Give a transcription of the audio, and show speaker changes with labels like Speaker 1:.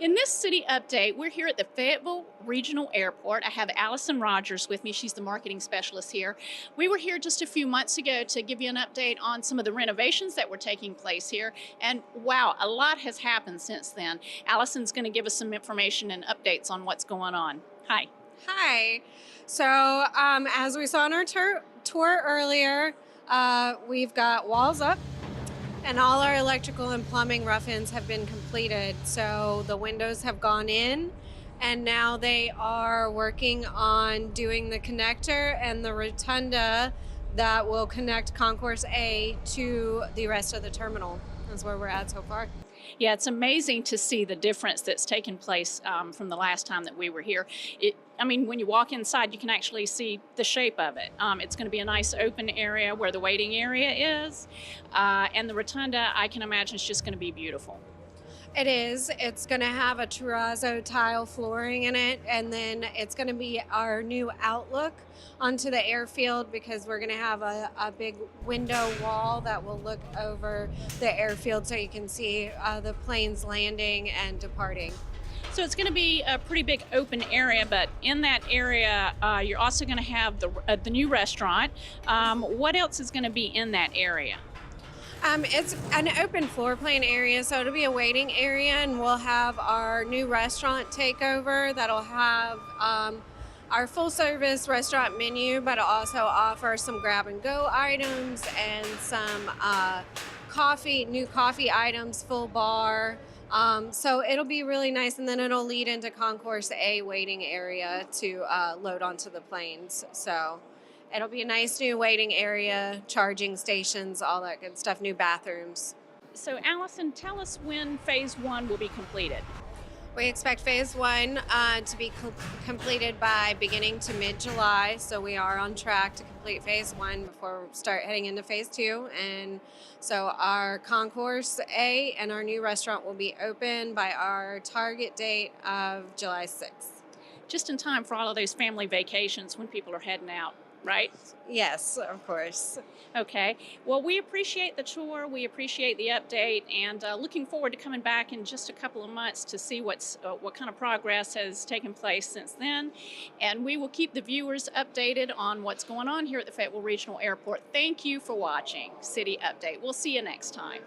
Speaker 1: In this city update, we're here at the Fayetteville Regional Airport. I have Allison Rogers with me. She's the marketing specialist here. We were here just a few months ago to give you an update on some of the renovations that were taking place here. And wow, a lot has happened since then. Allison's going to give us some information and updates on what's going on. Hi.
Speaker 2: Hi. As we saw on our tour earlier, we've got walls up and all our electrical and plumbing rough-ins have been completed. So the windows have gone in and now they are working on doing the connector and the rotunda that will connect Concourse A to the rest of the terminal. That's where we're at so far.
Speaker 1: Yeah, it's amazing to see the difference that's taken place from the last time that we were here. When you walk inside, you can actually see the shape of it. It's going to be a nice open area where the waiting area is, and the rotunda, I can imagine, is just going to be beautiful.
Speaker 2: It is. It's going to have a terrazzo tile flooring in it, and then it's going to be our new outlook onto the airfield because we're going to have a big window wall that will look over the airfield so you can see the planes landing and departing.
Speaker 1: So it's going to be a pretty big open area, but in that area, you're also going to have the new restaurant. What else is going to be in that area?
Speaker 2: It's an open floor plan area, so it'll be a waiting area, and we'll have our new restaurant takeover that'll have our full service restaurant menu, but it'll also offer some grab and go items and some new coffee items, full bar. So it'll be really nice, and then it'll lead into Concourse A waiting area to load onto the planes. So it'll be a nice new waiting area, charging stations, all that good stuff, new bathrooms.
Speaker 1: So Allison, tell us when phase one will be completed.
Speaker 2: We expect phase one to be completed by beginning to mid-July. So we are on track to complete phase one before we start heading into phase two. And so our Concourse A and our new restaurant will be open by our target date of July 6th.
Speaker 1: Just in time for all of those family vacations when people are heading out, right?
Speaker 2: Yes, of course.
Speaker 1: Okay. Well, we appreciate the tour. We appreciate the update, and looking forward to coming back in just a couple of months to see what kind of progress has taken place since then. And we will keep the viewers updated on what's going on here at the Fayetteville Regional Airport. Thank you for watching City Update. We'll see you next time.